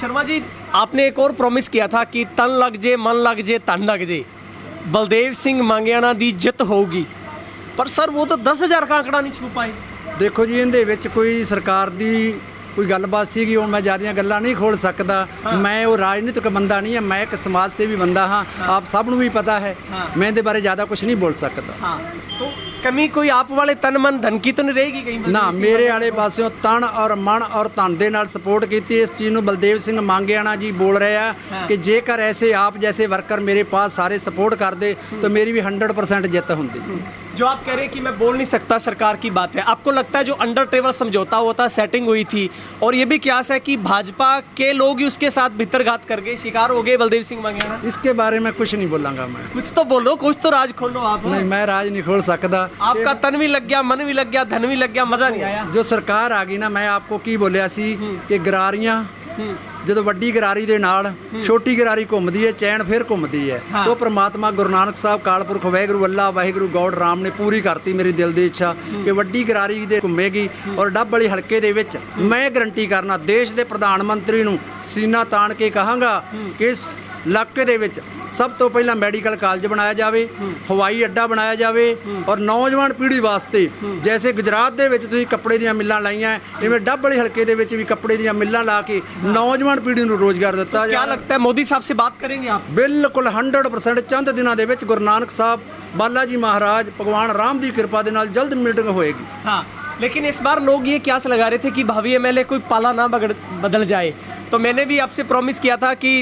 शर्मा जी, आपने एक और प्रॉमिस किया था कि तन लग जे मन लग जे तन लग जे बलदेव सिंह मांगियाना दी जित होगी, पर सर वो तो 10,000 का आंकड़ा नहीं छू पाए। ਦੇਖੋ ਜੀ ਇਹਦੇ ਵਿੱਚ ਕੋਈ ਸਰਕਾਰ ਦੀ ਕੋਈ ਗੱਲਬਾਤ ਸੀਗੀ, ਉਹ ਮੈਂ ਜ਼ਿਆਦੀਆਂ ਗੱਲਾਂ ਨਹੀਂ ਖੋਲ ਸਕਦਾ। ਮੈਂ ਉਹ ਰਾਜਨੀਤਿਕ ਬੰਦਾ ਨਹੀਂ ਹਾਂ, ਮੈਂ ਇੱਕ ਸਮਾਜ ਸੇਵੀ ਬੰਦਾ ਹਾਂ। ਆਪ ਸਭ ਨੂੰ ਵੀ ਪਤਾ ਹੈ, ਮੈਂ ਇਹਦੇ ਬਾਰੇ ਜ਼ਿਆਦਾ ਕੁਝ ਨਹੀਂ ਬੋਲ ਸਕਦਾ। हाँ, तो कमी कोई आप वाले तन मन धन की तो नहीं रहेगी कहीं? ਨਾ ਮੇਰੇ ਵਾਲੇ ਪਾਸਿਓਂ ਤਨ ਔਰ ਮਨ ਔਰ ਧਨ ਦੇ ਨਾਲ ਸਪੋਰਟ ਕੀਤੀ ਇਸ ਚੀਜ਼ ਨੂੰ। ਬਲਦੇਵ ਸਿੰਘ ਮਾਂਗਿਆਣਾ ਜੀ ਬੋਲ ਰਹੇ ਆ ਕਿ ਜੇਕਰ ਐਸੇ ਆਪ ਜੈਸੇ ਵਰਕਰ ਮੇਰੇ ਪਾਸ ਸਾਰੇ ਸਪੋर्ट ਕਰਦੇ तो मेरी भी 100% ਜਿੱਤ ਹੁੰਦੀ। जो आप कह रहे हैं कि मैं बोल नहीं सकता, सरकार की बात है, आपको लगता है जो अंडर टेबल समझौता हुआ था, सेटिंग हुई थी, और ये भी क्यास है कि भाजपा के लोग ही उसके साथ भितरघात कर गए, शिकार हो गए बलदेव सिंह मांगेराना? इसके बारे में कुछ नहीं बोलूँगा मैं। कुछ तो बोलो, कुछ तो राज खोलो आप। नहीं, मैं राज नहीं खोल सकता। आपका तन भी लग गया, मन भी लग गया, धन भी लग गया, मजा नहीं आया। जो सरकार आ गई ना, मैं आपको की बोलिया सी कि ਗਰਾਰੀਆਂ ਜਦੋਂ ਵੱਡੀ ਗਰਾਰੀ ਦੇ ਨਾਲ ਛੋਟੀ ਗਰਾਰੀ ਘੁੰਮਦੀ ਹੈ, ਚੈਨ ਫਿਰ ਘੁੰਮਦੀ ਹੈ। तो ਪ੍ਰਮਾਤਮਾ ਗੁਰੂ ਨਾਨਕ ਸਾਹਿਬ ਕਾਲਪੁਰਖ ਵਾਹਿਗੁਰੂ ਅੱਲਾ ਵਾਹਿਗੁਰੂ ਗੌਡ ਰਾਮ ਨੇ ਪੂਰੀ ਕਰਤੀ ਮੇਰੀ ਦਿਲ ਦੀ ਇੱਛਾ ਕਿ ਵੱਡੀ ਗਰਾਰੀ ਦੇ ਘੁੰਮੇਗੀ। ਔਰ ਡੱਬ ਵਾਲੀ ਹਲਕੇ ਦੇ ਵਿੱਚ ਮੈਂ ਗਰੰਟੀ ਕਰਨਾ, ਦੇਸ਼ ਦੇ ਪ੍ਰਧਾਨ ਮੰਤਰੀ ਨੂੰ ਸੀਨਾ ਤਾਣ ਕੇ ਕਹਾਂਗਾ ਕਿ ਇਸ ਇਲਾਕੇ ਦੇ ਵਿੱਚ ਸਭ ਤੋਂ ਪਹਿਲਾਂ ਮੈਡੀਕਲ ਕਾਲਜ ਬਣਾਇਆ ਜਾਵੇ, ਹਵਾਈ ਅੱਡਾ ਬਣਾਇਆ ਜਾਵੇ, ਔਰ ਨੌਜਵਾਨ ਪੀੜ੍ਹੀ ਵਾਸਤੇ ਜੈਸੇ ਗੁਜਰਾਤ ਦੇ ਵਿੱਚ ਤੁਸੀਂ ਕੱਪੜੇ ਦੀਆਂ ਮਿੱਲਾਂ ਲਾਈਆਂ, ਇਵੇਂ ਡੱਬ ਵਾਲੀ ਹਲਕੇ ਦੇ ਵਿੱਚ ਵੀ ਕੱਪੜੇ ਦੀਆਂ ਮਿੱਲਾਂ ਲਾ ਕੇ ਨੌਜਵਾਨ ਪੀੜ੍ਹੀ ਨੂੰ ਰੋਜ਼ਗਾਰ ਦਿੱਤਾ क्या ਜਾਵੇ। लगता है मोदी साहब से बात करेंगे आप? ਬਿਲਕੁਲ 100% ਚੰਦ ਦਿਨਾਂ ਦੇ ਵਿੱਚ ਗੁਰੂ ਨਾਨਕ ਸਾਹਿਬ ਬਾਲਾ ਜੀ ਮਹਾਰਾਜ ਭਗਵਾਨ ਰਾਮ ਦੀ ਕਿਰਪਾ ਦੇ ਨਾਲ ਜਲਦ ਮੀਟਿੰਗ ਹੋਏਗੀ। हाँ, लेकिन इस बार लोग ये क्यास लगा रहे थे कि भावी एमएलए कोई पाला ना बदल जाए, तो मैंने भी आपसे प्रॉमिस किया था कि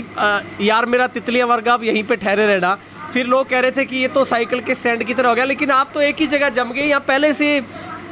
यार मेरा तितलियां वर्ग आप यहीं पे ठहरे रहना। फिर लोग कह रहे थे कि ये तो साइकिल के स्टैंड की तरह हो गया, लेकिन आप तो एक ही जगह जम गए। यहाँ पहले से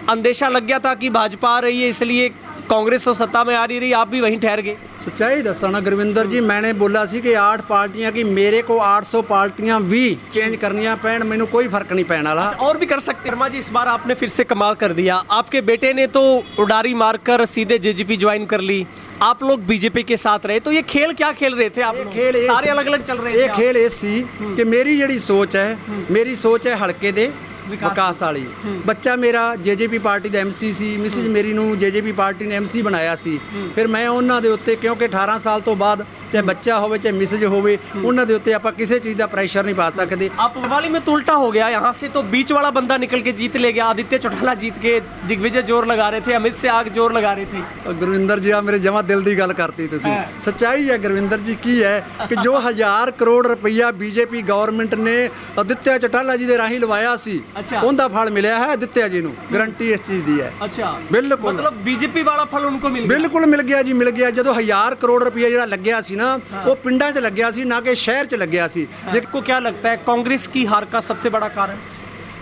अंदेशा लग गया था कि भाजपा आ रही है, इसलिए कांग्रेस तो सत्ता में आ नहीं रही, आप भी वहीं ठहर गए। सच्चाई दसा ना गुरविंदर जी, मैंने बोला सी कि 8 पार्टियां की मेरे को 800 पार्टियां भी चेंज करनियां पैण, मैनू कोई फर्क नहीं पैना ला। और भी कर सकते। शर्मा जी, इस बार आपने फिर से कमाल कर दिया। आपके बेटे ने तो उडारी मारकर सीधे जेजेपी ज्वाइन कर ली, आप लोग बीजेपी के साथ रहे, तो ये खेल क्या खेल रहे थे आप लोग? खेल सारे अलग अलग चल रहे थे। ये खेल ये सी कि मेरी ਜਿਹੜੀ ਸੋਚ ਹੈ, ਮੇਰੀ ਸੋਚ ਹੈ ਹਲਕੇ ਦੇ ਵਿਕਾਸ ਵਾਲੀ। ਬੱਚਾ ਮੇਰਾ ਜੇਜੇਪੀ ਪਾਰਟੀ ਦਾ ਐਮਸੀ ਸੀ, ਮਿਸਿਸ ਮੇਰੀ ਨੂੰ ਜੇਜੇਪੀ ਪਾਰਟੀ ਨੇ ਐਮਸੀ ਬਣਾਇਆ ਸੀ। ਫਿਰ ਮੈਂ ਉਹਨਾਂ ਦੇ ਉੱਤੇ, ਕਿਉਂਕਿ 18 ਸਾਲ ਤੋਂ ਬਾਅਦ ਚਾਹੇ ਬੱਚਾ ਹੋਵੇ ਚਾਹੇ ਮਿਸਿਜ ਹੋਵੇ, ਉਹਨਾਂ ਦੇ ਉੱਤੇ ਆਪਾਂ ਕਿਸੇ ਚੀਜ਼ ਦਾ ਪ੍ਰੈਸ਼ਰ ਨਹੀਂ ਪਾ ਸਕਦੇ। आप वाली में तो उल्टा हो गया, यहाँ से तो बीच वाला बंदा निकल के जीत ले गया। आदित्य चौटाला जीत के, दिग्विजय जोर लगा रहे थे, अमित से आग जोर लगा रहे थे। ਗੁਰਵਿੰਦਰ ਜੀ, ਆ ਮੇਰੇ ਜਮਾ ਦਿਲ ਦੀ ਗੱਲ ਕਰਤੀ ਤੁਸੀਂ। ਸੱਚਾਈ ਹੈ ਗੁਰਵਿੰਦਰ ਜੀ, ਕੀ ਹੈ ਕਿ ਜੋ 1000 ਕਰੋੜ ਰੁਪਈਆ ਬੀਜੇਪੀ ਗਵਰਨਮੈਂਟ ਨੇ ਆਦਿੱਤਿਆ ਚੌਟਾਲਾ ਜੀ ਦੇ ਰਾਹੀਂ ਲਵਾਇਆ ਸੀ, ਉਹਦਾ ਫਲ ਮਿਲਿਆ ਹੈ ਆਦਿੱਤਿਆ ਜੀ ਨੂੰ। ਗਰੰਟੀ ਇਸ ਚੀਜ਼ ਦੀ ਹੈ। अच्छा, ਬਿਲਕੁਲ, मतलब बीजेपी वाला फल उनको मिल गया। ਬਿਲਕੁਲ ਮਿਲ ਗਿਆ ਜੀ, ਮਿਲ ਗਿਆ। ਜਦੋਂ 1000 ਕਰੋੜ ਰੁਪਈਆ ਜਿਹੜਾ ਲੱਗਿਆ ਸੀ ਨਾ, ਉਹ ਪਿੰਡਾਂ 'ਚ ਲੱਗਿਆ ਸੀ, ਨਾ ਕਿ ਸ਼ਹਿਰ 'ਚ ਲੱਗਿਆ ਸੀ। आपको क्या लगता है कांग्रेस की हार का सबसे बड़ा कारण?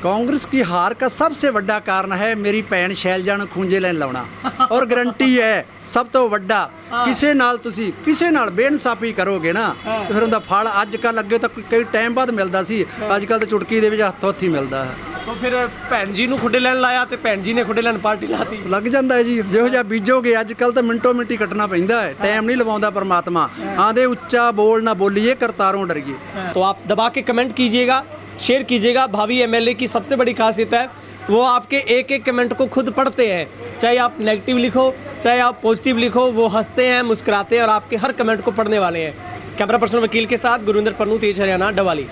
कांग्रेस की हार का सबसे बड़ा कारण है मेरी भैन शैलजा ਨੂੰ ਖੂੰਜੇ ਲੈਣ ਲਾਉਣਾ। ਔਰ ਗਰੰਟੀ ਹੈ ਸਭ ਤੋਂ ਵੱਡਾ, ਕਿਸੇ ਨਾਲ ਤੁਸੀਂ ਕਿਸੇ ਨਾਲ ਬੇਇਨਸਾਫੀ ਕਰੋਗੇ ਨਾ ਤੇ ਫਿਰ ਉਹਦਾ ਫਲ ਅੱਜ ਕੱਲ੍ਹ ਅੱਗੇ ਤਾਂ ਕਈ ਟਾਈਮ ਬਾਅਦ ਮਿਲਦਾ ਸੀ, ਅੱਜ ਕੱਲ੍ਹ ਤਾਂ ਚੁਟਕੀ ਦੇ ਵਿੱਚ ਹੱਥੋਂ ਹੱਥੀ ਮਿਲਦਾ ਹੈ। तो फिर ਭੈਣ ਜੀ ਨੂੰ ਖੁੱਡੇ ਲੈਣ ਲਾਇਆ ਤੇ ਭੈਣ ਜੀ ਨੇ ਖੁੱਡੇ ਲੈਣ ਪਾਰਟੀ ਲਾਤੀ। ਲੱਗ ਜਾਂਦਾ ਹੈ ਜੀ, ਜਿਹੋ ਜਿਹਾ ਬੀਜੋਗੇ। ਅੱਜ ਕੱਲ੍ਹ ਤਾਂ ਮਿੰਟੋ ਮਿੰਟੀ ਕੱਟਣਾ ਪੈਂਦਾ ਹੈ, ਟਾਈਮ ਨਹੀਂ ਲਵਾਉਂਦਾ परमात्मा। ਆਂਦੇ ਉੱਚਾ ਬੋਲ ਨਾ ਬੋਲੀਏ, ਕਰਤਾरों ਡਰੀਏ। तो आप दबा के कमेंट कीजिएगा, शेयर कीजिएगा। भावी एमएलए की सबसे बड़ी खासियत है वो आपके एक एक कमेंट को खुद पढ़ते हैं, चाहे आप नेगेटिव लिखो चाहे आप पॉजिटिव लिखो, वो हंसते हैं, मुस्कुराते हैं और आपके हर कमेंट को पढ़ने वाले हैं। कैमरा पर्सन वकील के साथ गुरविंदर पन्नू, तेज हरियाणा, डवाली।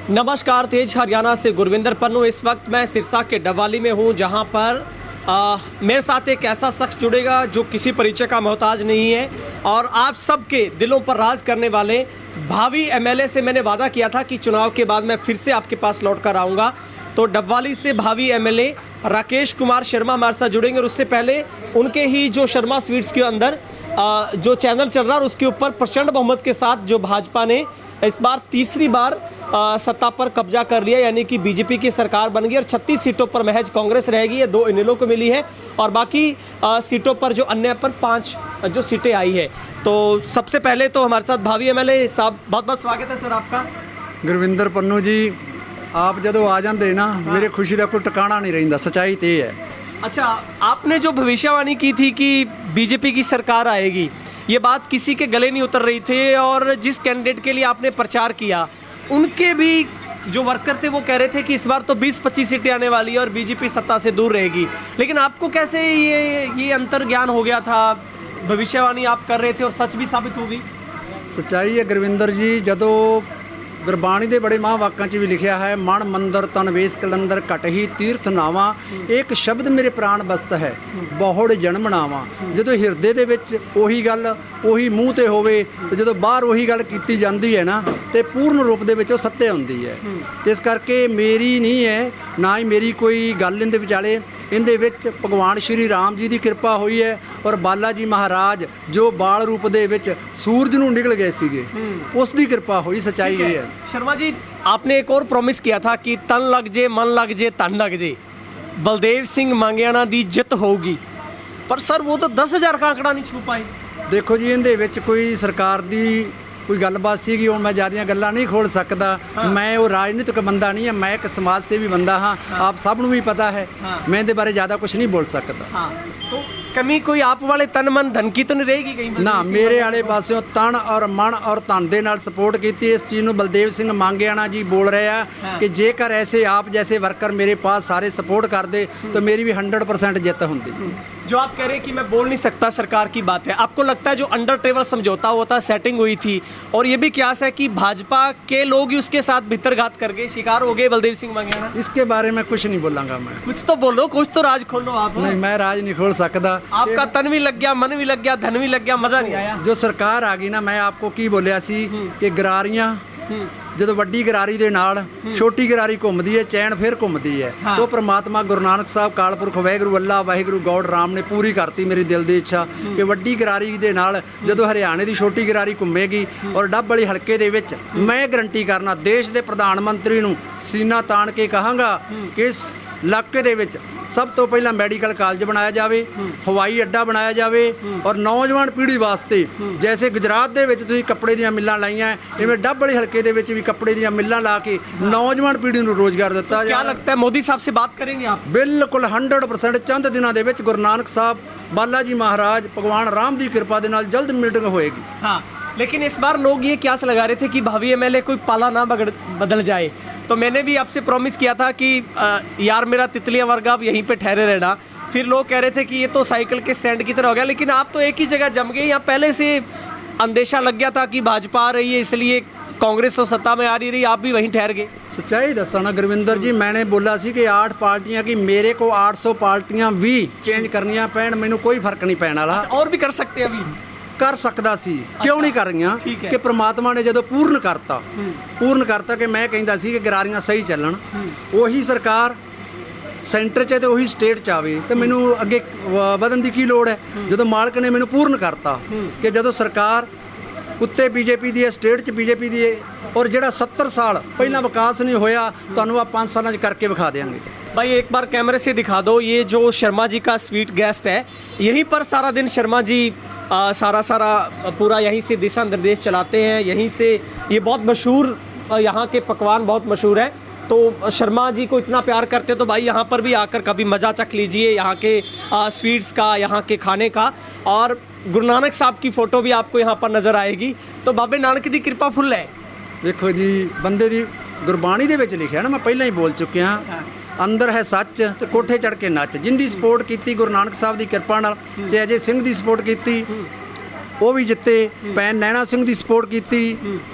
नमस्कार, तेज हरियाणा से गुरविंदर पन्नू। इस वक्त मैं सिरसा के डवाली में हूँ, जहाँ पर मेरे साथ एक ऐसा शख्स जुड़ेगा जो किसी परिचय का मोहताज नहीं है और आप सबके दिलों पर राज करने वाले भावी एमएलए से मैंने वादा किया था कि चुनाव के बाद मैं फिर से आपके पास लौट कर आऊँगा। तो डबवाली से भावी एमएलए राकेश कुमार शर्मा हमारे साथ जुड़ेंगे, और उससे पहले उनके ही जो शर्मा स्वीट्स के अंदर जो चैनल चल रहा है उसके ऊपर प्रचंड बहुमत के साथ जो भाजपा ने इस बार तीसरी बार सत्ता पर कब्जा कर लिया, यानी कि बीजेपी की सरकार बन गई और 36 सीटों पर महज कांग्रेस रहेगी, ये 2 इनेलो को मिली है और बाकी सीटों पर जो अन्य पर 5 जो सीटें आई है। तो सबसे पहले तो हमारे साथ भावी एमएलए साहब, बहुत बहुत स्वागत है सर आपका। गुरविंदर पन्नू जी, ਆਪ ਜਦੋਂ ਆ ਜਾਂਦੇ ਨਾ ਮੇਰੇ ਖੁਸ਼ੀ ਦਾ ਕੋਈ ਟਿਕਾਣਾ ਨਹੀਂ ਰਹਿੰਦਾ, ਸੱਚਾਈ ਤੇ ਇਹ ਹੈ। अच्छा, आपने जो भविष्यवाणी की थी कि बीजेपी की सरकार आएगी, ये बात किसी के गले नहीं उतर रही थी और जिस कैंडिडेट के लिए आपने प्रचार किया उनके भी जो वर्कर थे वो कह रहे थे कि इस बार तो 20-25 सीटें आने वाली है और बीजेपी सत्ता से दूर रहेगी। लेकिन आपको कैसे ये अंतर ज्ञान हो गया था? भविष्यवाणी आप कर रहे थे और सच भी साबित हो गई। ਸੱਚਾਈ ਹੈ ਗੁਰਵਿੰਦਰ ਜੀ, ਜਦੋਂ ਗੁਰਬਾਣੀ ਦੇ ਬੜੇ ਮਹਾਂਵਾਕਾਂ 'ਚ ਵੀ ਲਿਖਿਆ ਹੈ, ਮਨ ਮੰਦਰ ਤਨ ਵੇਸ ਕਲੰਦਰ ਘਟਹੀ ਤੀਰਥ ਨਾਵਾਂ, ਇੱਕ ਸ਼ਬਦ ਮੇਰੇ ਪ੍ਰਾਣ ਬਸਤ ਹੈ ਬਹੁੜ ਜਨਮ ਨਾਵਾਂ। ਜਦੋਂ ਹਿਰਦੇ ਦੇ ਵਿੱਚ ਉਹੀ ਗੱਲ ਉਹੀ ਮੂੰਹ ਤੇ ਹੋਵੇ ਤੇ ਜਦੋਂ ਬਾਹਰ ਉਹੀ ਗੱਲ ਕੀਤੀ ਜਾਂਦੀ ਹੈ ਨਾ ਤੇ ਪੂਰਨ ਰੂਪ ਦੇ ਵਿੱਚ ਉਹ ਸੱਤਿਆ ਹੁੰਦੀ ਹੈ। ਤੇ ਇਸ ਕਰਕੇ ਮੇਰੀ ਨਹੀਂ ਹੈ, ਨਾ ਹੀ ਮੇਰੀ ਕੋਈ ਗੱਲ ਇਹਦੇ ਵਿਚਾਲੇ। ਇਹਦੇ ਵਿੱਚ ਭਗਵਾਨ ਸ਼੍ਰੀ ਰਾਮ ਜੀ ਦੀ ਕਿਰਪਾ ਹੋਈ ਹੈ ਔਰ ਬਾਲਾ ਜੀ ਮਹਾਰਾਜ ਜੋ ਬਾਲ ਰੂਪ ਦੇ ਵਿੱਚ ਸੂਰਜ ਨੂੰ ਨਿਕਲ ਗਏ ਸੀਗੇ, ਉਸ ਦੀ ਕਿਰਪਾ ਹੋਈ। ਸੱਚਾਈ ਇਹ है। शर्मा जी, आपने एक और प्रॉमिस किया था कि तन लग जे मन लग जे धन लग जे बलदेव सिंह मांगियाना दी जित होगी, पर सर वो तो 10,000 का आंकड़ा नहीं छू पाए। ਦੇਖੋ ਜੀ, ਇਹਦੇ ਵਿੱਚ ਕੋਈ ਸਰਕਾਰ ਦੀ ਕੋਈ ਗੱਲਬਾਤ ਸੀਗੀ, ਹੁਣ ਮੈਂ ਜ਼ਿਆਦੀਆਂ ਗੱਲਾਂ ਨਹੀਂ ਖੋਲ ਸਕਦਾ। ਮੈਂ ਉਹ ਰਾਜਨੀਤਿਕ ਬੰਦਾ ਨਹੀਂ ਹਾਂ, ਮੈਂ ਇੱਕ ਸਮਾਜ ਸੇਵੀ ਬੰਦਾ ਹਾਂ, ਆਪ ਸਭ ਨੂੰ ਵੀ ਪਤਾ ਹੈ। ਮੈਂ ਇਹਦੇ ਬਾਰੇ ਜ਼ਿਆਦਾ ਕੁਝ ਨਹੀਂ ਬੋਲ ਸਕਦਾ। हाँ, तो कमी कोई आप वाले तन मन धन की तो नहीं रहेगी कहीं? ਨਾ ਮੇਰੇ ਵਾਲੇ ਪਾਸਿਓਂ ਤਨ ਔਰ ਮਨ ਔਰ ਧਨ ਦੇ ਨਾਲ ਸਪੋਰਟ ਕੀਤੀ। ਇਸ ਚੀਜ਼ ਨੂੰ ਬਲਦੇਵ ਸਿੰਘ ਮੰਗਿਆਣਾ ਜੀ ਬੋਲ ਰਹੇ ਆ ਕਿ ਜੇਕਰ ਐਸੇ ਆਪ ਜੈਸੇ ਵਰਕਰ ਮੇਰੇ ਪਾਸ ਸਾਰੇ ਸਪੋर्ट ਕਰਦੇ ਤਾਂ ਮੇਰੀ ਵੀ 100% ਜਿੱਤ ਹੁੰਦੀ। जो आप कह रहे हैं कि मैं बोल नहीं सकता, सरकार की बात है, आपको लगता है जो अंडर टेबल समझौता हुआ था, सेटिंग हुई थी, और ये भी क्यास है कि भाजपा के लोग ही उसके साथ भितरघात कर गए, शिकार हो गए बलदेव सिंह मांगियाना? इसके बारे में कुछ नहीं बोलांगा मैं। कुछ तो बोलो, कुछ तो राज खोलो आप। नहीं, मैं राज नहीं खोल सकता। आपका तन भी लग गया, मन भी लग गया, धन भी लग गया, मजा नहीं आया। जो सरकार आ गई ना, मैं आपको की बोलिया सी कि ਗਰਾਰੀਆਂ ਜਦੋਂ ਵੱਡੀ ਗਰਾਰੀ ਦੇ ਨਾਲ ਛੋਟੀ ਗਰਾਰੀ ਘੁੰਮਦੀ ਹੈ, ਚੈਨ ਫਿਰ ਘੁੰਮਦੀ ਹੈ। ਉਹ ਪ੍ਰਮਾਤਮਾ ਗੁਰੂ ਨਾਨਕ ਸਾਹਿਬ ਕਾਲਪੁਰਖ ਵਾਹਿਗੁਰੂ ਅੱਲਾ ਵਾਹਿਗੁਰੂ ਗੋਡ ਰਾਮ ਨੇ ਪੂਰੀ ਕਰਤੀ ਮੇਰੀ ਦਿਲ ਦੀ ਇੱਛਾ ਕਿ ਵੱਡੀ ਗਰਾਰੀ ਦੇ ਨਾਲ ਜਦੋਂ ਹਰਿਆਣੇ ਦੀ ਛੋਟੀ ਗਰਾਰੀ ਘੁੰਮੇਗੀ ਔਰ ਡੱਬ ਵਾਲੀ ਹਲਕੇ ਦੇ ਵਿੱਚ ਮੈਂ ਗਰੰਟੀ ਕਰਨਾ ਦੇਸ਼ ਦੇ ਪ੍ਰਧਾਨ ਮੰਤਰੀ ਨੂੰ ਸੀਨਾ ਤਾਣ ਕੇ ਕਹਾਂਗਾ ਕਿ ਇਸ ਇਲਾਕੇ ਦੇ ਵਿੱਚ ਸਭ ਤੋਂ ਪਹਿਲਾਂ ਮੈਡੀਕਲ ਕਾਲਜ ਬਣਾਇਆ ਜਾਵੇ, ਹਵਾਈ ਅੱਡਾ ਬਣਾਇਆ ਜਾਵੇ ਔਰ ਨੌਜਵਾਨ ਪੀੜ੍ਹੀ ਵਾਸਤੇ ਜੈਸੇ ਗੁਜਰਾਤ ਦੇ ਵਿੱਚ ਤੁਸੀਂ ਕੱਪੜੇ ਦੀਆਂ ਮਿੱਲਾਂ ਲਾਈਆਂ, ਇਵੇਂ ਡੱਬ ਵਾਲੀ ਹਲਕੇ ਦੇ ਵਿੱਚ ਵੀ ਕੱਪੜੇ ਦੀਆਂ ਮਿੱਲਾਂ ਲਾ ਕੇ ਨੌਜਵਾਨ ਪੀੜ੍ਹੀ ਨੂੰ ਰੋਜ਼ਗਾਰ ਦਿੱਤਾ क्या ਜਾਵੇ। लगता है मोदी साहब से बात करेंगे आप? ਬਿਲਕੁਲ 100% ਚੰਦ ਦਿਨਾਂ ਦੇ ਵਿੱਚ ਗੁਰੂ ਨਾਨਕ ਸਾਹਿਬ ਬਾਲਾ ਜੀ ਮਹਾਰਾਜ ਭਗਵਾਨ ਰਾਮ ਦੀ ਕਿਰਪਾ ਦੇ ਨਾਲ ਜਲਦ ਮੀਟਿੰਗ ਹੋਏਗੀ। हाँ, लेकिन इस बार लोग ये क्यास लगा रहे थे कि भावी एमएलए कोई पाला ना बदल जाए, तो मैंने भी आपसे प्रॉमिस किया था कि यार मेरा तितलियां वर्ग आप यहीं पे ठहरे रहना। फिर लोग कह रहे थे कि ये तो साइकिल के स्टैंड की तरह हो गया, लेकिन आप तो एक ही जगह जम गए। यहाँ पहले से अंदेशा लग गया था कि भाजपा आ रही है, इसलिए कांग्रेस तो सत्ता में आ नहीं रही, आप भी वहीं ठहर गए। सच्चाई दसा ना गुरविंदर जी, मैंने बोला सी कि 8 पार्टियां की मेरे को 800 पार्टियां भी चेंज करनियां पैण, मैनू कोई फर्क नहीं पैण वाला। और भी कर सकते हैं अभी? ਕਰ ਸਕਦਾ ਸੀ, ਕਿਉਂ ਨਹੀਂ ਕਰ ਰਹੀਆਂ? ਕਿ ਪ੍ਰਮਾਤਮਾ ਨੇ ਜਦੋਂ ਪੂਰਨ ਕਰਤਾ ਕਿ ਮੈਂ ਕਹਿੰਦਾ ਸੀ ਕਿ ਗਰਾਰੀਆਂ ਸਹੀ ਚੱਲਣ, ਉਹੀ ਸਰਕਾਰ ਸੈਂਟਰ 'ਚ ਤੇ ਉਹੀ ਸਟੇਟ 'ਚ ਆਵੇ ਤੇ ਮੈਨੂੰ ਅੱਗੇ ਵਧਣ ਦੀ ਕੀ ਲੋੜ ਹੈ? ਜਦੋਂ ਮਾਲਕ ਨੇ ਮੈਨੂੰ ਪੂਰਨ ਕਰਤਾ ਕਿ ਜਦੋਂ ਸਰਕਾਰ ਉੱਤੇ ਬੀਜੇਪੀ ਦੀ ਹੈ, ਸਟੇਟ 'ਚ ਬੀਜੇਪੀ ਦੀ ਹੈ, ਔਰ ਜਿਹੜਾ 70 ਸਾਲ ਪਹਿਲਾਂ ਵਿਕਾਸ ਨਹੀਂ ਹੋਇਆ ਤੁਹਾਨੂੰ ਆ 5 ਸਾਲਾਂ 'ਚ ਕਰਕੇ ਵਿਖਾ ਦੇਵਾਂਗੇ। भाई एक बार कैमरे से दिखा दो, ये जो शर्मा जी का स्वीट गेस्ट है, यहीं पर सारा दिन शर्मा जी सारा पूरा यहीं से दिशा निर्देश चलाते हैं, यहीं से ये बहुत मशहूर यहाँ के पकवान बहुत मशहूर है। तो शर्मा जी को इतना प्यार करते हो तो भाई यहाँ पर भी आकर कभी मज़ा चख लीजिए यहाँ के स्वीट्स का, यहाँ के खाने का। और गुरु नानक साहब की फ़ोटो भी आपको यहाँ पर नज़र आएगी, तो बाबे नानक की कृपा फुल है। देखो जी, बंदे दी गुरबाणी दे विच लिखिया ना, मैं पहला ही बोल चुकिया ਅੰਦਰ ਹੈ ਸੱਚ ਤੇ ਕੋਠੇ ਚੜ ਕੇ ਨੱਚ। ਜਿੰਦੀ ਸਪੋਰਟ ਕੀਤੀ ਗੁਰੂ ਨਾਨਕ ਸਾਹਿਬ ਦੀ ਕਿਰਪਾ ਨਾਲ ਤੇ ਅਜੇ ਸਿੰਘ ਦੀ ਸਪੋਰਟ ਕੀਤੀ ਉਹ ਵੀ ਜਿੱਤੇ, ਭੈਣ ਨੈਣਾ ਸਿੰਘ ਦੀ ਸਪੋਰਟ ਕੀਤੀ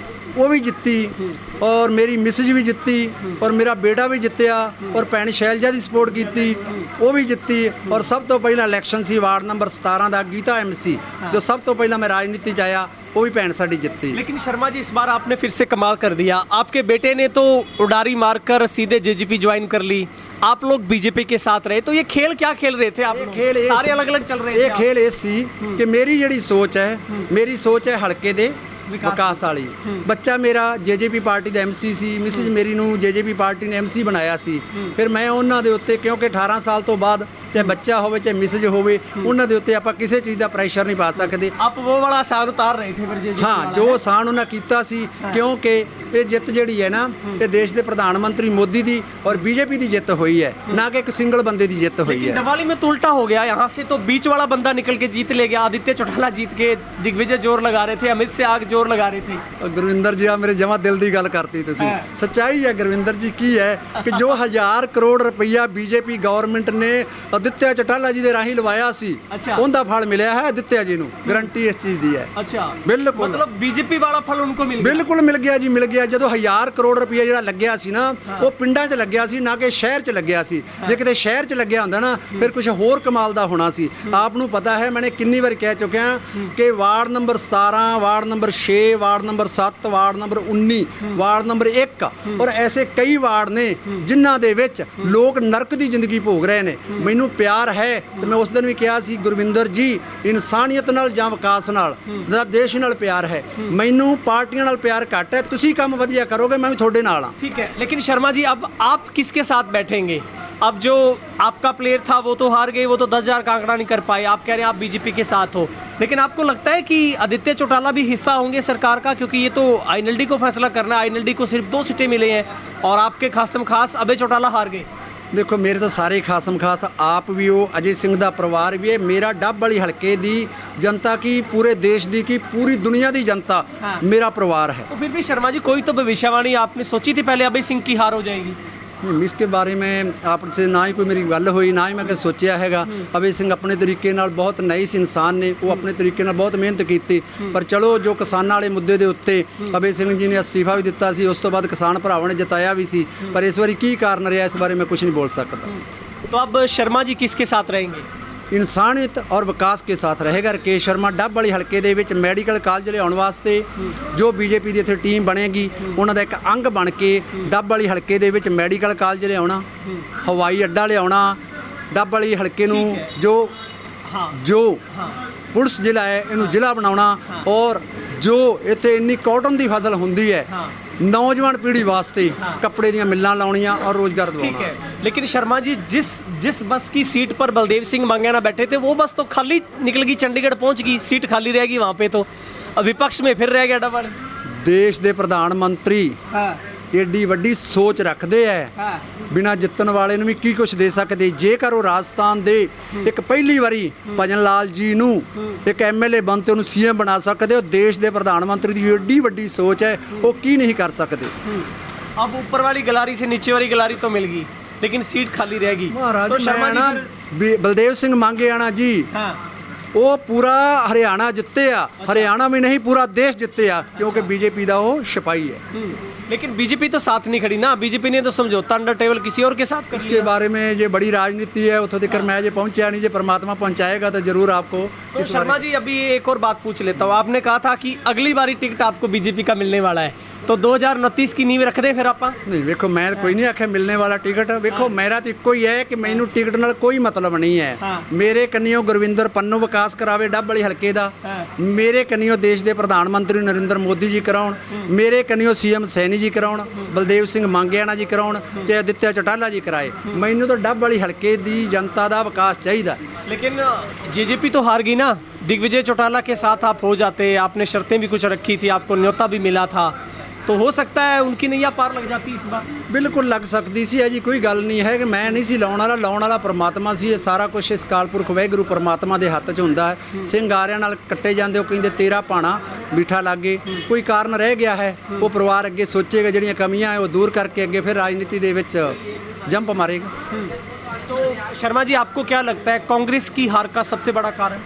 ਉਹ ਵੀ ਜਿੱਤੀ, ਔਰ ਮੇਰੀ ਮਿਸਿਜ ਵੀ ਜਿੱਤੀ, ਔਰ ਮੇਰਾ ਬੇਟਾ ਵੀ ਜਿੱਤਿਆ, ਔਰ ਭੈਣ ਸ਼ੈਲਜਾ ਦੀ ਸਪੋਰਟ ਕੀਤੀ ਉਹ ਵੀ ਜਿੱਤੀ, ਔਰ ਸਭ ਤੋਂ ਪਹਿਲਾਂ ਇਲੈਕਸ਼ਨ ਸੀ ਵਾਰਡ ਨੰਬਰ 17 ਦਾ गीता MC, ਜੋ ਸਭ ਤੋਂ ਪਹਿਲਾਂ ਮੈਂ ਰਾਜਨੀਤੀ 'ਚ ਆਇਆ, वो भी भैन साड़ी जितती। लेकिन शर्मा जी इस बार आपने फिर से कमाल कर दिया, आपके बेटे ने तो उडारी मारकर सीधे JGP ज्वाइन कर ली, आप लोग बीजेपी के साथ रहे, तो ये खेल क्या खेल रहे थे आप लोग? खेल सारे अलग अलग चल रहे थे। ये खेल ये सी कि मेरी ਜਿਹੜੀ ਸੋਚ ਹੈ, ਮੇਰੀ ਸੋਚ ਹੈ ਹਲਕੇ ਦੇ ਵਿਕਾਸ ਵਾਲੀ। ਬੱਚਾ ਮੇਰਾ JJP ਪਾਰਟੀ ਦਾ MC ਸੀ, ਮਿਸਿਸ ਮੇਰੀ ਨੂੰ JJP ਪਾਰਟੀ ਨੇ MC ਬਣਾਇਆ ਸੀ। ਫਿਰ ਮੈਂ ਉਹਨਾਂ ਦੇ ਉੱਤੇ ਕਿਉਂਕਿ 18 ਸਾਲ ਤੋਂ ਬਾਅਦ ਚਾਹੇ ਬੱਚਾ ਹੋਵੇ ਚਾਹੇ ਮਿਸਜ ਹੋਵੇ, ਉਹਨਾਂ ਦੇ ਉੱਤੇ ਆਪਾਂ ਕਿਸੇ ਚੀਜ਼ ਦਾ ਪ੍ਰੈਸ਼ਰ ਨਹੀਂ ਪਾ ਸਕਦੇ। आप वो वाला आसान उतार रहे थे फिर जी ਹਾਂ, ਜੋ ਆਸਾਨ ਉਹਨਾਂ ਕੀਤਾ ਸੀ, ਕਿਉਂਕਿ ਇਹ ਜਿੱਤ ਜਿਹੜੀ ਹੈ ਨਾ, ਇਹ ਦੇਸ਼ ਦੇ ਪ੍ਰਧਾਨ ਮੰਤਰੀ ਮੋਦੀ ਦੀ ਔਰ ਬੀਜੇਪੀ ਦੀ ਜਿੱਤ ਹੋਈ ਹੈ, ਨਾ ਕਿ ਇੱਕ ਸਿੰਗਲ ਬੰਦੇ ਦੀ ਜਿੱਤ ਹੋਈ ਹੈ। दिवाली में तो उल्टा हो गया, यहाँ से तो बीच वाला बंदा निकल के जीत ले गया। आदित्य चौटाला जीत के दिग्विजय जोर लगा रहे थे, अमित शाह जोर लगा रहे थे। ਗੁਰਵਿੰਦਰ ਜੀ, ਆ ਮੇਰੇ ਜਮਾ ਦਿਲ ਦੀ ਗੱਲ ਕਰਤੀ ਤੁਸੀਂ। ਸੱਚਾਈ ਹੈ ਗੁਰਵਿੰਦਰ ਜੀ, ਕੀ ਹੈ ਕਿ ਜੋ 1000 ਕਰੋੜ ਰੁਪਈਆ ਬੀਜੇਪੀ ਗਵਰਨਮੈਂਟ ਨੇ ਆਦਿੱਤਿਆ ਚੌਟਾਲਾ ਜੀ ਦੇ ਰਾਹੀਂ ਲਵਾਇਆ ਸੀ, ਅੱਛਾ। ਉਹਦਾ ਫਲ ਮਿਲਿਆ ਹੈ ਆਦਿੱਤਿਆ ਜੀ ਨੂੰ, ਗਰੰਟੀ ਇਸ ਚੀਜ਼ ਦੀ ਹੈ। अच्छा, ਬਿਲਕੁਲ मतलब बीजेपी वाला फल उनको मिल गया। ਬਿਲਕੁਲ ਮਿਲ ਗਿਆ ਜੀ, ਮਿਲ ਗਿਆ। ਜਦੋਂ 1000 ਕਰੋੜ ਰੁਪਈਆ ਜਿਹੜਾ ਲੱਗਿਆ ਸੀ ਨਾ, ਉਹ ਪਿੰਡਾਂ 'ਚ ਲੱਗਿਆ ਸੀ, ਨਾ ਕਿ ਸ਼ਹਿਰ 'ਚ ਲੱਗਿਆ ਸੀ। ਜੇ ਕਿਤੇ ਸ਼ਹਿਰ 'ਚ ਲੱਗਿਆ ਹੁੰਦਾ ਨਾ, ਫਿਰ ਕੁਝ ਹੋਰ ਕਮਾਲ ਦਾ ਹੋਣਾ ਸੀ। ਆਪ ਨੂੰ ਪਤਾ ਹੈ, ਮੈਨੇ ਕਿੰਨੀ ਵਾਰ ਕਹਿ ਚੁੱਕਿਆ ਕਿ ward number 17, ward number 6, ward number 7, ward number 19, ward number 1 ਔਰ ਐਸੇ ਕਈ ਵਾਰਡ ਨੇ ਜਿਨ੍ਹਾਂ ਦੇ ਵਿੱਚ ਲੋਕ ਨਰਕ ਦੀ ਜ਼ਿੰਦਗੀ ਭੋਗ ਰਹੇ ਨੇ। ਮੈਨੂੰ ਪਿਆਰ ਹੈ, ਤੇ ਮੈਂ ਉਸ ਦਿਨ ਵੀ ਕਿਹਾ ਸੀ, ਗੁਰਵਿੰਦਰ ਜੀ, ਇਨਸਾਨੀਅਤ ਨਾਲ ਜਾਂ ਵਿਕਾਸ ਨਾਲ ਜਾਂ ਦੇਸ਼ ਨਾਲ ਪਿਆਰ ਹੈ, ਮੈਨੂੰ ਪਾਰਟੀਆਂ ਨਾਲ ਪਿਆਰ ਘੱਟ ਹੈ। ਤੁਸੀਂ ਕੰਮ ਵਧੀਆ ਕਰੋਗੇ, ਮੈਂ ਵੀ ਤੁਹਾਡੇ ਨਾਲ ਹਾਂ। ठीक है, लेकिन शर्मा जी अब आप किसके साथ बैठेंगे? अब जो आपका प्लेयर था वो तो हार गए, वो तो 10,000 का आंकड़ा नहीं कर पाए। आप कह रहे हैं आप बीजेपी के साथ हो, लेकिन आपको लगता है कि आदित्य चौटाला भी हिस्सा होंगे सरकार का? क्योंकि ये तो आईएनएलडी को फैसला करना है, आईएनएलडी को सिर्फ 2 सीटें मिले हैं और आपके खासम खास अभय चौटाला हार गए। ਦੇਖੋ, ਮੇਰੇ ਤਾਂ ਸਾਰੇ ਖਾਸਮ ਖਾਸ, ਆਪ ਵੀ ਹੋ, ਅਜੇ ਸਿੰਘ ਦਾ ਪਰਿਵਾਰ ਵੀ ਹੈ, ਮੇਰਾ ਡੱਬ ਵਾਲੀ ਹਲਕੇ ਦੀ जनता की, पूरे देश दी की, पूरी दुनिया दी जनता मेरा परिवार है। तो फिर भी शर्मा जी, कोई तो भविष्यवाणी आपने सोची थी पहले अभय सिंह की हार हो जाएगी? इसके बारे में आपसे ना ही कोई मेरी गल हुई, ना ही मैं कभी सोचा हैगा। अभय सिंह अपने तरीके नाल बहुत नाइस इंसान ने, वो अपने तरीके नाल बहुत मेहनत की, पर चलो जो किसानां वाले मुद्दे दे उत्ते अभय सिंह जी ने अस्तीफा भी दिता सी, उस तो बाद किसान भरावां ने जिताया भी सी, पर इस बारी की कारण रहा, इस बारे में कुछ नहीं बोल सकता। तो अब शर्मा जी किसके साथ रहेंगे? ਇਨਸਾਨੀਅਤ ਔਰ ਵਿਕਾਸ ਕੇ ਸਾਥ ਰਹੇਗਾ। ਰਕੇਸ਼ ਸ਼ਰਮਾ ਡੱਬ ਵਾਲੀ ਹਲਕੇ ਦੇ ਵਿੱਚ ਮੈਡੀਕਲ ਕਾਲਜ ਲਿਆਉਣ ਵਾਸਤੇ ਜੋ ਬੀਜੇਪੀ ਦੀ ਇੱਥੇ ਟੀਮ ਬਣੇਗੀ, ਉਹਨਾਂ ਦਾ ਇੱਕ ਅੰਗ ਬਣ ਕੇ ਡੱਬ ਵਾਲੀ ਹਲਕੇ ਦੇ ਵਿੱਚ ਮੈਡੀਕਲ ਕਾਲਜ ਲਿਆਉਣਾ, ਹਵਾਈ ਅੱਡਾ ਲਿਆਉਣਾ, ਡੱਬ ਵਾਲੀ ਹਲਕੇ ਨੂੰ ਜੋ ਪੁਲਿਸ ਜ਼ਿਲ੍ਹਾ ਹੈ ਇਹਨੂੰ ਜ਼ਿਲ੍ਹਾ ਬਣਾਉਣਾ, ਔਰ ਜੋ ਇੱਥੇ ਇੰਨੀ ਕਾਟਨ ਦੀ ਫਸਲ ਹੁੰਦੀ ਹੈ, नौजवान पीढ़ी वास्ते कपड़े दी मिल्लां लाउणियां और रोजगार दिलाउणा। ठीक है, लेकिन शर्मा जी, जिस बस की सीट पर बलदेव सिंह मांगेना बैठे थे, वो बस तो खाली निकल गई, चंडीगढ़ पहुंच गई, सीट खाली रहेगी वहाँ पे। तो विपक्ष में फिर रह गया डबल। देश के प्रधानमंत्री एडी वड्डी सोच रखते हैं, बिना जितन वाले ਨੂੰ ਵੀ ਕੀ ਕੁਝ ਦੇ ਸਕਦੇ। ਜੇਕਰ ਉਹ ਰਾਜਸਥਾਨ ਦੇ ਇੱਕ ਪਹਿਲੀ ਵਾਰੀ ਭਜਨ ਲਾਲ ਜੀ ਨੂੰ ਇੱਕ ਐਮਐਲਏ ਬਣ ਤੇ ਉਹਨੂੰ ਸੀਐਮ ਬਣਾ ਸਕਦੇ, ਉਹ ਦੇਸ਼ ਦੇ ਪ੍ਰਧਾਨ ਮੰਤਰੀ ਦੀ ਏਡੀ ਵੱਡੀ ਸੋਚ ਹੈ, ਉਹ ਕੀ ਨਹੀਂ ਕਰ ਸਕਦੇ। अब ऊपर वाली गलारी से नीचे वाली गलारी तो मिल गई, लेकिन सीट खाली रहेगी। महाराज तो शर्मा जी बलदेव सिंह मांगे आना जी, ਉਹ ਪੂਰਾ ਹਰਿਆਣਾ ਜਿੱਤੇ ਆ, ਹਰਿਆਣਾ ਵੀ नहीं पूरा देश जिते आ, क्योंकि बीजेपी ਦਾ ਉਹ ਸਿਪਾਹੀ है। लेकिन बीजेपी तो साथ नहीं खड़ी ना, बीजेपी ने तो समझौता अंडर टेबल किसी और के साथ कर इसके बारे में ये बड़ी राजनीति है, उतो तक मैं ये पहुंचा नहीं, जो परमात्मा पहुंचाएगा तो जरूर आपको। तो शर्मा जी, अभी एक और बात पूछ लेता हूँ, आपने कहा था कि अगली बारी टिकट आपको बीजेपी का मिलने वाला है, तो 2029 की नींव रख दें फिर आप? नहीं, देखो मैं कोई नहीं आख्या मिलने वाला टिकट। देखो मेरा तो इको ही है कि मैनू टिकट नाल कोई मतलब नहीं है। मेरे कन्नियों गुरविंदर पन्नू विकास करावे डब वाली हल्के दा, मेरे कन्नियों देश के प्रधानमंत्री नरेंद्र मोदी जी कराउण, मेरे कन्नियों सीएम सैनी जी कराउण, बलदेव सिंह मांगेआना जी कराउण, चाहे आदित्य चौटाला जी कराए, मैनू तो डब वाली हल्के दी जनता का विकास चाहिए। लेकिन जेजेपी तो हार गई ना, दिग्विजय चौटाला के साथ आप हो जाते, आपने शर्तें भी कुछ रखी थी, आपको न्योता भी मिला था, तो हो सकता है उनकी नैया पार लग जाती इस बार। बिल्कुल लग सकती सी, जी कोई गल नहीं है कि मैं नहीं सी लाउण वाला परमात्मा सी। ये सारा कुछ इस कालपुरख वाहिगुरू परमात्मा के हत्थ च हुंदा है। सिंह आरिਆਂ ਨਾਲ ਕੱਟੇ ਜਾਂਦੇ, ਉਹ ਕਹਿੰਦੇ ਤੇਰਾ ਭਾਣਾ ਮਿੱਠਾ ਲਾਗੇ। ਕੋਈ ਕਾਰਨ ਰਹਿ ਗਿਆ ਹੈ, ਉਹ ਪਰਿਵਾਰ ਅੱਗੇ ਸੋਚੇਗਾ, ਜਿਹੜੀਆਂ ਕਮੀਆਂ ਹੈ ਉਹ ਦੂਰ ਕਰਕੇ ਅੱਗੇ ਫਿਰ ਰਾਜਨੀਤੀ ਦੇ ਵਿੱਚ ਜੰਪ ਮਾਰੇਗਾ। तो शर्मा जी, आपको क्या लगता है कांग्रेस की हार का सबसे बड़ा कारण?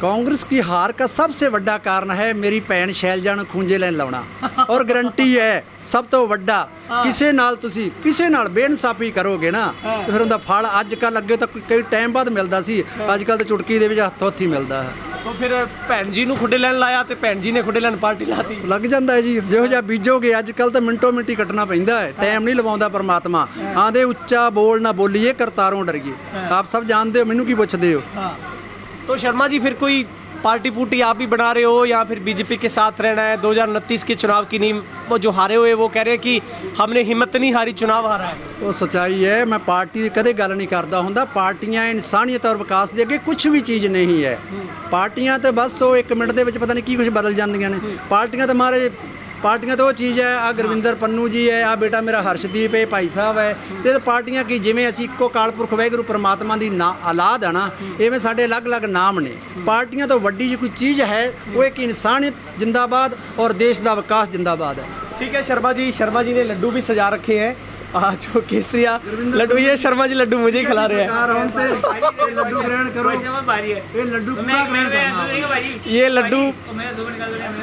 कांग्रेस की हार का सबसे बड़ा कारण है मेरी भैन शैलजा ਨੂੰ ਖੂੰਜੇ ਲੈਣ ਲਾਉਣਾ, और गारंटी है ਸਭ ਤੋਂ ਵੱਡਾ। ਕਿਸੇ ਨਾਲ ਤੁਸੀਂ ਕਿਸੇ ਨਾਲ ਬੇਇਨਸਾਫੀ ਕਰੋਗੇ ਨਾ, ਤੇ ਫਿਰ ਉਹਦਾ ਫਲ ਅੱਜ ਕੱਲ੍ਹ ਅੱਗੇ ਤਾਂ ਕਈ ਟਾਈਮ ਬਾਅਦ ਮਿਲਦਾ ਸੀ, ਅੱਜ ਕੱਲ੍ਹ ਤਾਂ ਚੁਟਕੀ ਦੇ ਵਿੱਚ ਹੱਥੋਂ ਹੱਥੀ ਮਿਲਦਾ ਹੈ। तो फिर भैन जी ਨੂੰ ਖੁੱਡੇ ਲੈਣ ਲਾਇਆ ਤੇ ਭੈਣ ਜੀ ਨੇ ਖੁੱਡੇ ਲੈਣ ਪਾਰਟੀ ਲਾਤੀ। ਲੱਗ ਜਾਂਦਾ ਹੈ ਜੀ, ਜਿਹੋ ਜਿਹਾ ਬੀਜੋਗੇ। ਅੱਜ ਕੱਲ੍ਹ ਤਾਂ ਮਿੰਟੋ ਮਿੰਟੀ ਕੱਟਣਾ ਪੈਂਦਾ ਹੈ, ਟਾਈਮ ਨਹੀਂ ਲਵਾਉਂਦਾ ਪਰਮਾਤਮਾ। ਆਂਦੇ ਉੱਚਾ ਬੋਲ ਨਾ ਬੋਲੀਏ, ਕਰਤਾਰੋਂ ਡਰੀਏ। ਆਪ ਸਭ ਜਾਣਦੇ ਹੋ, ਮੈਨੂੰ ਕੀ ਪੁੱਛਦੇ ਹੋ। तो शर्मा जी, फिर कोई पार्टी पुर्टी आप भी बना रहे हो या फिर बीजेपी के साथ रहना है? 2029 के चुनाव की नींव वो जो हारे हुए वो कह रहे हैं कि हमने हिम्मत नहीं हारी, चुनाव हारा है। ਉਹ ਸੱਚਾਈ ਹੈ। ਮੈਂ ਪਾਰਟੀ ਦੀ ਕਦੇ ਗੱਲ ਨਹੀਂ ਕਰਦਾ ਹੁੰਦਾ। ਪਾਰਟੀਆਂ ਇਨਸਾਨੀਅਤ ਔਰ ਵਿਕਾਸ ਦੇ ਅੱਗੇ ਕੁਝ ਵੀ ਚੀਜ਼ ਨਹੀਂ ਹੈ। ਪਾਰਟੀਆਂ ਤੇ ਬਸ ਉਹ 1 ਮਿੰਟ ਦੇ ਵਿੱਚ ਪਤਾ ਨਹੀਂ ਕੀ ਕੁਝ ਬਦਲ ਜਾਂਦੀਆਂ ਨੇ। ਪਾਰਟੀਆਂ ਤਾਂ ਮਾਰੇ ਪਾਰਟੀਆਂ ਤਾਂ ਉਹ ਚੀਜ਼ ਹੈ। ਆ ਗੁਰਵਿੰਦਰ ਪੰਨੂ ਜੀ ਹੈ, ਆ ਬੇਟਾ ਮੇਰਾ ਹਰਸ਼ਦੀਪ ਹੈ, ਭਾਈ ਸਾਹਿਬ ਹੈ। ਤੇ ਪਾਰਟੀਆਂ ਕੀ ਜਿਵੇਂ ਅਸੀਂ ਇੱਕੋ ਅਕਾਲ ਪੁਰਖ ਵਾਹਿਗੁਰੂ ਪਰਮਾਤਮਾ ਦੀ ਔਲਾਦ ਆ ਨਾ, ਇਵੇਂ ਸਾਡੇ ਅਲੱਗ-ਅਲੱਗ ਨਾਮ ਨੇ। ਪਾਰਟੀਆਂ ਤੋਂ ਵੱਡੀ ਜੇ ਕੋਈ ਚੀਜ਼ ਹੈ ਉਹ ਇੱਕ ਇਨਸਾਨੀਅਤ ਜਿੰਦਾਬਾਦ और देश ਦਾ ਵਿਕਾਸ ਜਿੰਦਾਬਾਦ है। ठीक है शर्मा जी ने लड्डू भी सजा रखे हैं, जो केसरिया लड्डू, ये शर्मा जी लड्डू मुझे ही खिला रहे हैं। ਸਰਕਾਰ ਆਉਣ ਤੇ ਇਹ ਲੱਡੂ ਗ੍ਰਹਿਣ ਕਰੋ। ਇਹ ਲੱਡੂ ਪੂਰਾ ਗ੍ਰਹਿਣ ਕਰਨਾ। ये लड्डू,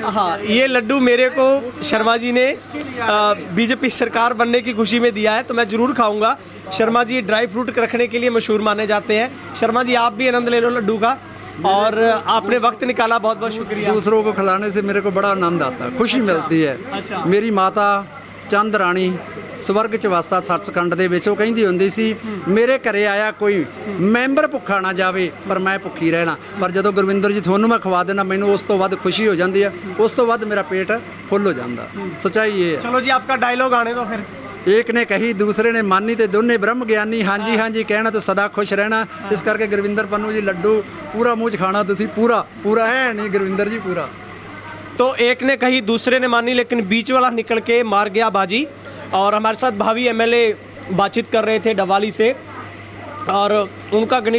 हाँ ये लड्डू मेरे को शर्मा जी ने बीजेपी सरकार बनने की खुशी में दिया है, तो मैं ज़रूर खाऊंगा। शर्मा जी ड्राई फ्रूट रखने के लिए मशहूर माने जाते हैं। शर्मा जी आप भी आनंद ले लो लड्डू का, और आपने वक्त निकाला, बहुत बहुत शुक्रिया। दूसरों को खिलाने से मेरे को बड़ा आनंद आता है, खुशी मिलती है। अच्छा। मेरी माता ਚੰਦ ਰਾਣੀ ਸਵਰਗ ਚ ਵਾਸਾ ਸੱਚਖੰਡ ਦੇ ਵਿੱਚ ਉਹ ਕਹਿੰਦੀ ਹੁੰਦੀ ਸੀ, ਮੇਰੇ ਘਰੇ ਆਇਆ ਕੋਈ ਮੈਂਬਰ ਭੁੱਖਾ ਨਾ ਜਾਵੇ ਪਰ ਮੈਂ ਭੁੱਖੀ ਰਹਿਣਾ। ਪਰ ਜਦੋਂ ਗੁਰਵਿੰਦਰ ਜੀ ਤੁਹਾਨੂੰ ਮੈਂ ਖਵਾ ਦੇਣਾ, ਮੈਨੂੰ ਉਸ ਤੋਂ ਵੱਧ ਖੁਸ਼ੀ ਹੋ ਜਾਂਦੀ ਹੈ, ਉਸ ਤੋਂ ਵੱਧ ਮੇਰਾ ਪੇਟ ਫੁੱਲ ਹੋ ਜਾਂਦਾ। ਸੱਚਾਈ ਇਹ ਹੈ। चलो जी आपका डायलॉग आने दो फिर। एक ने कही दूसरे ने मानी ते दोने ब्रह्म ज्ञानी। हाँ जी हाँ जी कहना तो सदा खुश रहना। इस करके गुरविंदर पन्नू जी लड्डू पूरा मुँह च खाना तुसी, पूरा पूरा है नहीं गुरविंदर जी पूरा। तो एक ने कही दूसरे ने मानी, लेकिन बीच वाला निकल के मार गया बाजी। और हमारे साथ भावी एमएलए बातचीत कर रहे थे डवाली से, और उनका गणित